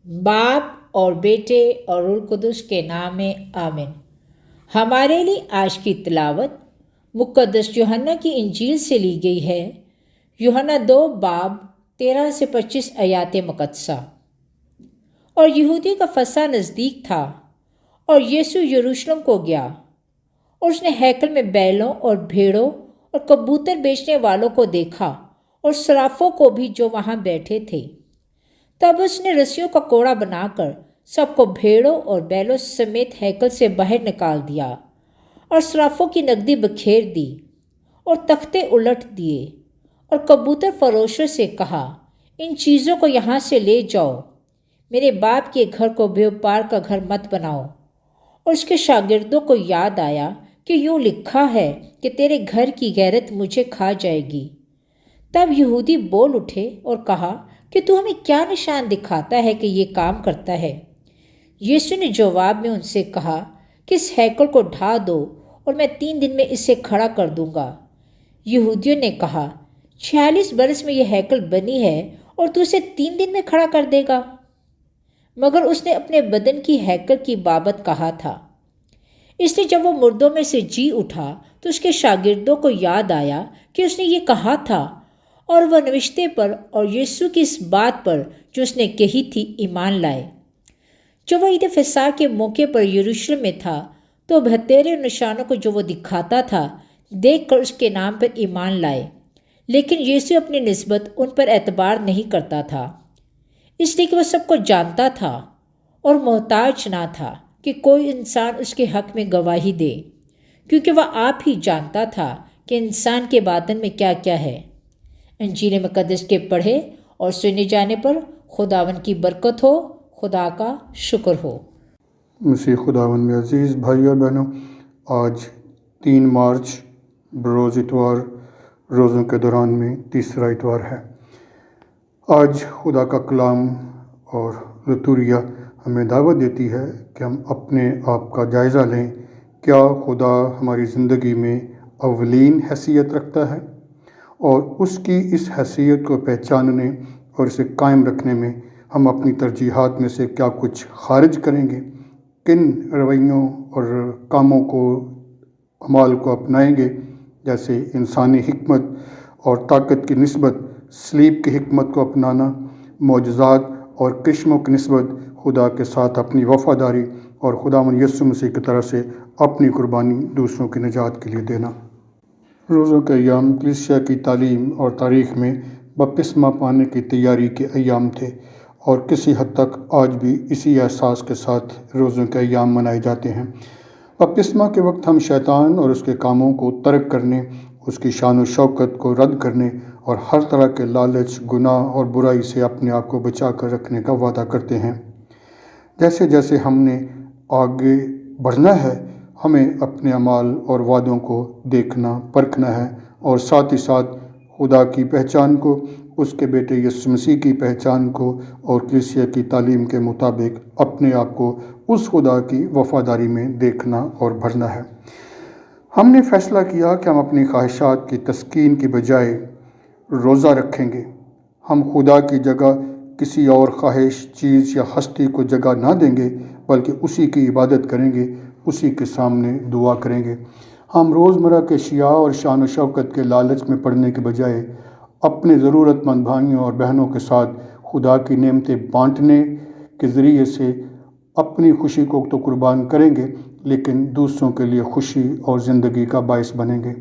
बाप और बेटे और रूह कुदस के नाम में आमीन। हमारे लिए आज की तिलावत मुक़द्दस यूहन्ना की इंजील से ली गई है। यूहन्ना 2 बाब 13 से 25 आयात मुक़द्दसा। और यहूदी का फसह नज़दीक था और यीशु यरूशलेम को गया और उसने हैकल में बैलों और भेड़ों और कबूतर बेचने वालों को देखा और सराफों को भी जो वहाँ बैठे थे। तब उसने रस्सियों का कोड़ा बनाकर सबको भेड़ों और बैलों समेत हैकल से बाहर निकाल दिया और सराफों की नकदी बखेर दी और तख्ते उलट दिए और कबूतर फरोशों से कहा, इन चीज़ों को यहाँ से ले जाओ, मेरे बाप के घर को व्यापार का घर मत बनाओ। और उसके शागिर्दों को याद आया कि यूँ लिखा है कि तेरे घर की गैरत मुझे खा जाएगी। तब यहूदी बोल उठे और कहा कि तू हमें क्या निशान दिखाता है कि ये काम करता है। यीशु ने जवाब में उनसे कहा कि इस हैकल को ढा दो और मैं 3 दिन में इसे खड़ा कर दूंगा। यहूदियों ने कहा, 46 बरस में यह हैकल बनी है और तू इसे 3 दिन में खड़ा कर देगा। मगर उसने अपने बदन की हैकल की बाबत कहा था। इसलिए जब वो मुर्दों में से जी उठा तो उसके शागिर्दों को याद आया कि उसने ये कहा था, और वह नविश्ते पर और यीशु की इस बात पर जो उसने कही थी ईमान लाए। जब वह ईद फसह के मौके पर यरूशलेम में था तो बहतेरे निशानों को जो वो दिखाता था देखकर उसके नाम पर ईमान लाए, लेकिन यीशु अपनी निस्बत उन पर एतबार नहीं करता था, इसलिए कि वह सबको जानता था और मोहताज ना था कि कोई इंसान उसके हक में गवाही दे, क्योंकि वह आप ही जानता था कि इंसान के बातन में क्या क्या है। इंजील मुक़द्दस के पढ़े और सुने जाने पर खुदावन की बरकत हो, खुदा का शुक्र हो। मसीह खुदावन में अज़ीज़ भाई और बहनों, आज 3 मार्च बरोज़ इतवार रोज़ों के दौरान में तीसरा इतवार है। आज खुदा का कलाम और लतूरिया हमें दावत देती है कि हम अपने आप का जायज़ा लें। क्या खुदा हमारी ज़िंदगी में अवलीन हैसियत रखता है, और उसकी इस हैसियत को पहचानने और इसे कायम रखने में हम अपनी तरजीहात में से क्या कुछ खारिज करेंगे, किन रवैयों और कामों को अमाल को अपनाएंगे, जैसे इंसानी हिकमत और ताकत की निस्बत सलीब की हिकमत को अपनाना, मौजज़ात और करिश्मों की निस्बत खुदा के साथ अपनी वफ़ादारी और खुदावंद यीशु मसीह की तरफ से अपनी कुर्बानी दूसरों की निजात के लिए देना। रोज़ों के अय्याम कलीसिया की तालीम और तारीख़ में बपतिस्मा पाने की तैयारी के अय्याम थे, और किसी हद तक आज भी इसी एहसास के साथ रोज़ों के अय्याम मनाए जाते हैं। बपतिस्मा के वक्त हम शैतान और उसके कामों को तर्क करने, उसकी शान और शौकत को रद्द करने और हर तरह के लालच, गुनाह और बुराई से अपने आप को बचा कर रखने का वादा करते हैं। जैसे जैसे हमने आगे बढ़ना है, हमें अपने अमाल और वादों को देखना, परखना है, और साथ ही साथ खुदा की पहचान को, उसके बेटे यीशु मसीह की पहचान को और कलीसिया की तालीम के मुताबिक अपने आप को उस खुदा की वफ़ादारी में देखना और भरना है। हमने फ़ैसला किया कि हम अपनी ख्वाहिशात की तस्कीन की बजाय रोज़ा रखेंगे। हम खुदा की जगह किसी और ख्वाहिश, चीज़ या हस्ती को जगह ना देंगे, बल्कि उसी की इबादत करेंगे, उसी के सामने दुआ करेंगे। हम रोज़मर्रा के शिया और शान व शौकत के लालच में पड़ने के बजाय अपने ज़रूरतमंद भाइयों और बहनों के साथ खुदा की नेमतें बांटने के ज़रिए से अपनी खुशी को तो कुर्बान करेंगे, लेकिन दूसरों के लिए खुशी और ज़िंदगी का बायस बनेंगे।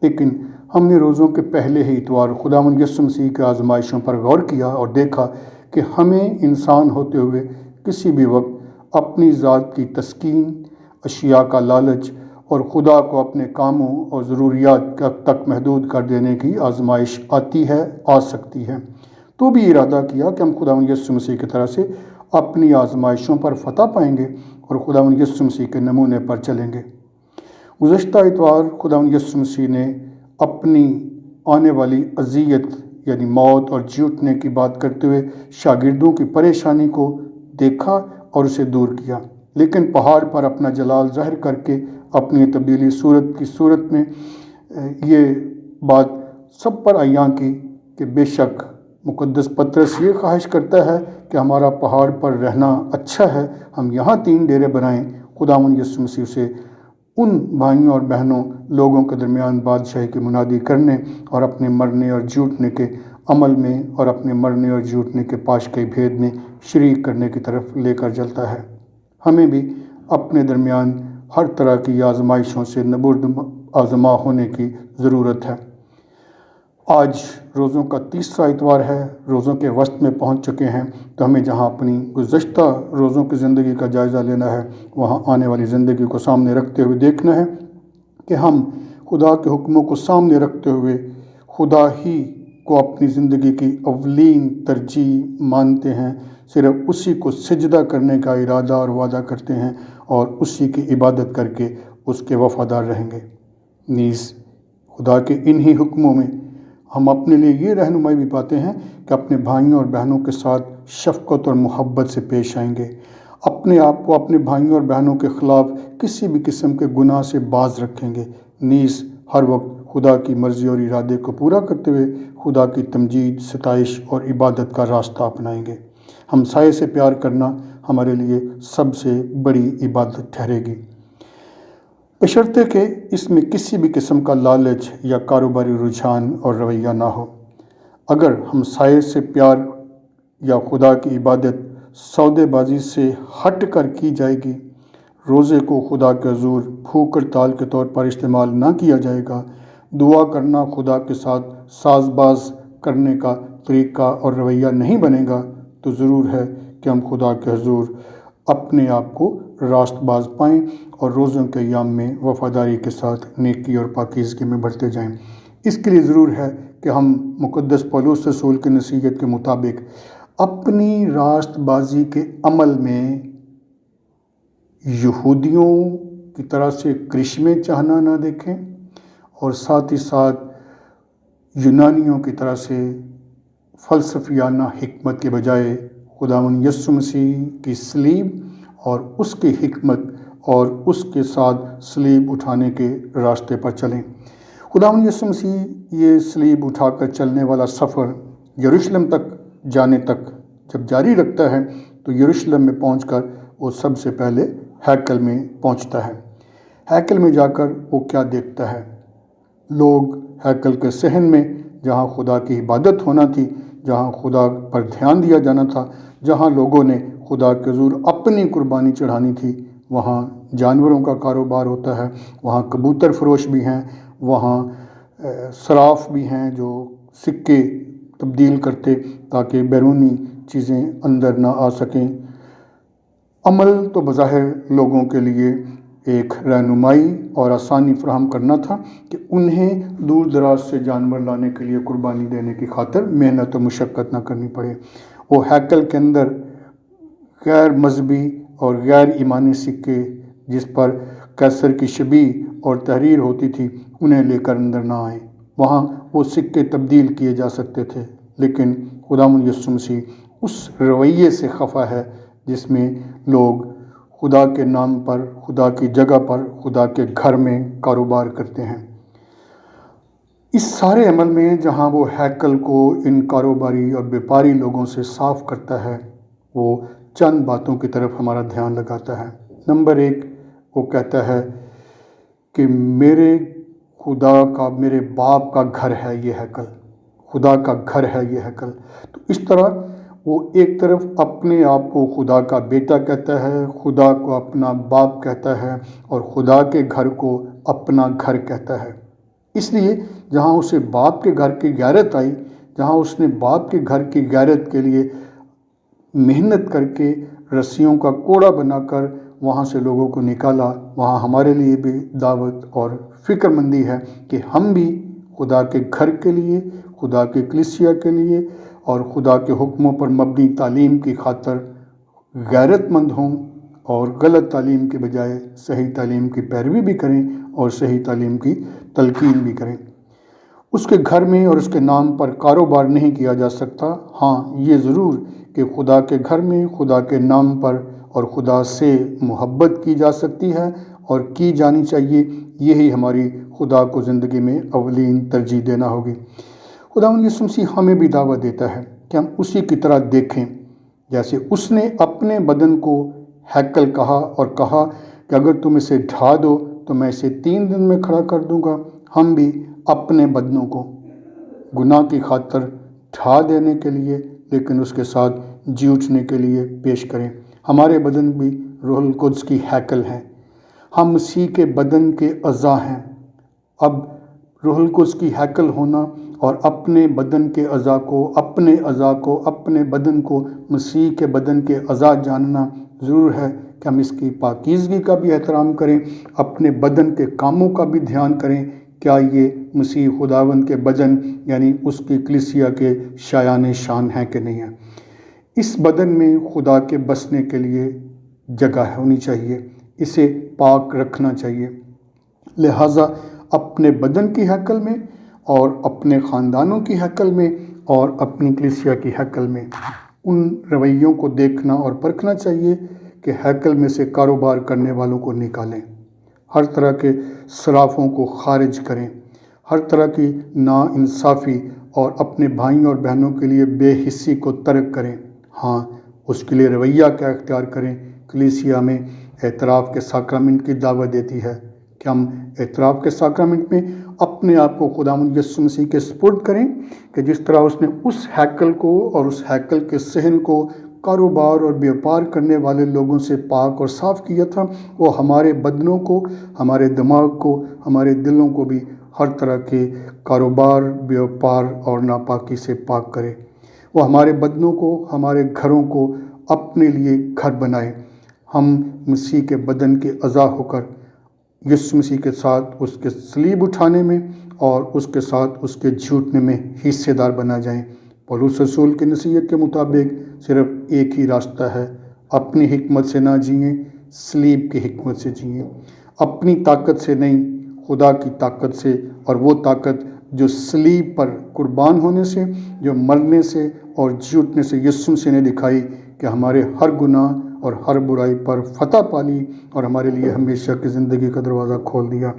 लेकिन हमने रोज़ों के पहले ही इतवार खुदावंद यीशु मसीह के आज़माइशों पर गौर किया और देखा कि हमें इंसान होते हुए किसी भी वक्त अपनी ज़ात की तस्कीन, अशिया का लालच और खुदा को अपने कामों और ज़रूरियात तक महदूद कर देने की आज़माइश आती है, आ सकती है। तो भी इरादा किया कि हम खुदावंद यीशु मसीह की तरह से अपनी आज़माइशों पर फतह पाएंगे और खुदावंद यीशु मसीह के नमूने पर चलेंगे। गुज़श्ता इतवार खुदावंद यीशु मसीह ने अपनी आने वाली अज़ियत यानी मौत और जी उठने की बात करते हुए शागिर्दों की परेशानी को देखा और उसे दूर किया, लेकिन पहाड़ पर अपना जलाल ज़ाहिर करके अपनी तब्दीली सूरत में ये बात सब पर आया कि बेशक मुक़द्दस पतरस ये ख्वाहिश करता है कि हमारा पहाड़ पर रहना अच्छा है, हम यहाँ 3 डेरे बनाएं। खुदावंद यीशु मसीह से उन भाइयों और बहनों लोगों के दरमियान बादशाही की मुनादी करने और अपने मरने और जूटने के अमल में और अपने मरने और जूटने के पाश के भेद में शरीक करने की तरफ लेकर चलता है। हमें भी अपने दरमियान हर तरह की आजमाइशों से नबुर्द आजमा होने की ज़रूरत है। आज रोज़ों का 3रा इतवार है, रोज़ों के वस्त में पहुंच चुके हैं, तो हमें जहां अपनी गुज़श्ता रोज़ों की ज़िंदगी का जायज़ा लेना है, वहां आने वाली ज़िंदगी को सामने रखते हुए देखना है कि हम खुदा के हुक्मों को सामने रखते हुए खुदा ही को अपनी ज़िंदगी की अवलीन तरजीह मानते हैं, सिर्फ उसी को सिजदा करने का इरादा और वादा करते हैं और उसी की इबादत करके उसके वफ़ादार रहेंगे। नीज़ खुदा के इन्हीं हुक्मों में हम अपने लिए ये रहनुमाई भी पाते हैं कि अपने भाइयों और बहनों के साथ शफ़क़त और मोहब्बत से पेश आएंगे, अपने आप को अपने भाइयों और बहनों के ख़िलाफ़ किसी भी किस्म के गुनाह से बाज रखेंगे, नीज़ हर वक्त खुदा की मर्ज़ी और इरादे को पूरा करते हुए खुदा की तमजीद, सताइश और इबादत का रास्ता अपनाएंगे। हमसाये से प्यार करना हमारे लिए सबसे बड़ी इबादत ठहरेगी, बशर्ते कि इसमें किसी भी किस्म का लालच या कारोबारी रुझान और रवैया ना हो। अगर हमसाये से प्यार या खुदा की इबादत सौदेबाजी से हट कर की जाएगी, रोज़े को खुदा के हुज़ूर भूख हड़ताल के तौर पर इस्तेमाल ना किया जाएगा, दुआ करना खुदा के साथ साजबाज करने का तरीक़ा और रवैया नहीं बनेगा, तो ज़रूर है कि हम खुदा के हुज़ूर अपने आप को रास्तबाज पाएँ और रोज़ों के अय्याम में वफ़ादारी के साथ नेकी और पाकीज़गी में बढ़ते जाएं। इसके लिए ज़रूर है कि हम मुक़द्दस पौलुस रसूल की नसीहत के मुताबिक अपनी रास्तबाजी के अमल में यहूदियों की तरह से करिश्मे चाहना ना देखें और साथ ही साथ यूनानियों की तरह से फ़लसफ़ियाना हिकमत के बजाय खुदावंद यीशु मसीह की सलीब और उसकी हिकमत और उसके साथ सलीब उठाने के रास्ते पर चलें। खुदावंद यीशु मसीह ये सलीब उठाकर चलने वाला सफ़र यरूशलेम तक जाने तक जब जारी रखता है, तो यरूशलेम में पहुंचकर वो सबसे पहले हैकल में पहुंचता है। हैकल में जाकर वो क्या देखता है? लोग हैकल के सहन में, जहां खुदा की इबादत होना थी, जहां खुदा पर ध्यान दिया जाना था, जहां लोगों ने खुदा के हुज़ूर अपनी कुर्बानी चढ़ानी थी, वहाँ जानवरों का कारोबार होता है, वहाँ कबूतर फरोश भी हैं, वहाँ सराफ भी हैं जो सिक्के तब्दील करते ताकि बैरूनी चीज़ें अंदर ना आ सकें। अमल तो बज़ाहिर लोगों के लिए एक रहनुमाई और आसानी फराहम करना था कि उन्हें दूर दराज से जानवर लाने के लिए कुर्बानी देने की खातिर मेहनत और मुशक्क़त ना करनी पड़े। वो हैकल के अंदर गैर मजहबी और गैर ईमानी सिक्के जिस पर कैसर की शबीह और तहरीर होती थी, उन्हें लेकर अंदर ना आए। वहाँ वो सिक्के तब्दील किए जा सकते थे, लेकिन खुदावंद यीशु मसीह उस रवैये से खफा है जिसमें लोग खुदा के नाम पर, खुदा की जगह पर, खुदा के घर में कारोबार करते हैं। इस सारे अमल में जहाँ वो हैकल को इन कारोबारी और व्यापारी लोगों से साफ़ करता है, वो चंद बातों की तरफ हमारा ध्यान लगाता है। नंबर 1, वो कहता है कि मेरे खुदा का, मेरे बाप का घर है ये हैकल, खुदा का घर है ये हैकल। तो इस तरह वो एक तरफ अपने आप को खुदा का बेटा कहता है, खुदा को अपना बाप कहता है और खुदा के घर को अपना घर कहता है। इसलिए जहाँ उसे बाप के घर की गैरत आई, जहाँ उसने बाप के घर की गैरत के लिए मेहनत करके रस्सियों का कोड़ा बनाकर वहाँ से लोगों को निकाला, वहाँ हमारे लिए भी दावत और फ़िक्रमंदी है कि हम भी खुदा के घर के लिए, खुदा के कलीसिया के लिए और खुदा के हुक्मों पर मबनी तालीम की खातर गैरतमंद हों और गलत तालीम के बजाय सही तालीम की पैरवी भी करें और सही तालीम की तलकीन भी करें। उसके घर में और उसके नाम पर कारोबार नहीं किया जा सकता। हाँ, ये ज़रूर कि खुदा के घर में, खुदा के नाम पर और खुदा से मोहब्बत की जा सकती है और की जानी चाहिए। यही हमारी खुदा को ज़िंदगी में अवलीन तरजीह देना होगी। खुदावंद यीशु मसीह हमें भी दावत देता है کہ ہم اسی کی طرح دیکھیں، جیسے اس نے اپنے بدن کو ہیکل کہا اور کہا کہ اگر تم اسے ڈھا دو تو میں اسے 3 دن میں کھڑا کر دوں گا۔ ہم بھی اپنے بدنوں کو گناہ کی خاطر ڈھا دینے کے لیے لیکن اس کے ساتھ جی اٹھنے کے لیے پیش کریں۔ ہمارے بدن بھی روح القدس کی ہیکل ہیں، ہم مسیح کے بدن کے اعضاء ہیں۔ اب روح القدس کی ہیکل ہونا اور اپنے بدن کے اعضاء کو اپنے بدن کو مسیح کے بدن کے اعضاء جاننا ضرور ہے کہ ہم اس کی پاکیزگی کا بھی احترام کریں، اپنے بدن کے کاموں کا بھی دھیان کریں۔ کیا یہ مسیح خداوند کے بدن یعنی اس کی کلیسیا کے شایان شان ہیں کہ نہیں ہے؟ اس بدن میں خدا کے بسنے کے لیے جگہ ہونی چاہیے، اسے پاک رکھنا چاہیے۔ لہٰذا اپنے بدن کی ہیکل میں اور اپنے خاندانوں کی ہیکل میں اور اپنی کلیسیا کی ہیکل میں ان رویوں کو دیکھنا اور پرکھنا چاہیے کہ ہیکل میں سے کاروبار کرنے والوں کو نکالیں، ہر طرح کے صرافوں کو خارج کریں، ہر طرح کی ناانصافی اور اپنے بھائیوں اور بہنوں کے لیے بے حسی کو ترک کریں۔ ہاں، اس کے لیے رویہ کیا اختیار کریں؟ کلیسیا میں اعتراف کے ساکرامنٹ کی دعوت دیتی ہے کہ ہم اعتراف کے ساکرامنٹ میں اپنے آپ کو خداوند یسوع مسیح کے سپرد کریں کہ جس طرح اس نے اس ہیکل کو اور اس ہیکل کے صحن کو کاروبار اور بیوپار کرنے والے لوگوں سے پاک اور صاف کیا تھا، وہ ہمارے بدنوں کو، ہمارے دماغ کو، ہمارے دلوں کو بھی ہر طرح کے کاروبار، بیوپار اور ناپاکی سے پاک کرے۔ وہ ہمارے بدنوں کو، ہمارے گھروں کو اپنے لیے گھر بنائے۔ ہم مسیح کے بدن کے اعضاء ہو کر یسوع مسیح کے ساتھ اس کے صلیب اٹھانے میں اور اس کے ساتھ اس کے جھوٹنے میں حصے دار بنا جائیں۔ پولس رسول کی نصیحت کے مطابق صرف ایک ہی راستہ ہے، اپنی حکمت سے نہ جئیں، صلیب کی حکمت سے جئیں۔ اپنی طاقت سے نہیں، خدا کی طاقت سے، اور وہ طاقت جو صلیب پر قربان ہونے سے، جو مرنے سے اور جھوٹنے سے یسوع مسیح نے دکھائی کہ ہمارے ہر گناہ اور ہر برائی پر فتح پالی اور ہمارے لیے ہمیشہ کی زندگی کا دروازہ کھول دیا۔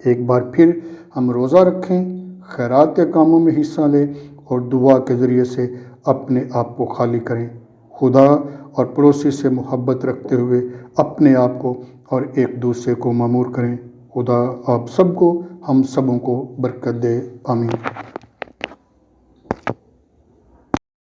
ایک بار پھر ہم روزہ رکھیں، خیرات کے کاموں میں حصہ لیں اور دعا کے ذریعے سے اپنے آپ کو خالی کریں۔ خدا اور پڑوسی سے محبت رکھتے ہوئے اپنے آپ کو اور ایک دوسرے کو معمور کریں۔ خدا آپ سب کو، ہم سبوں کو برکت دے، آمین۔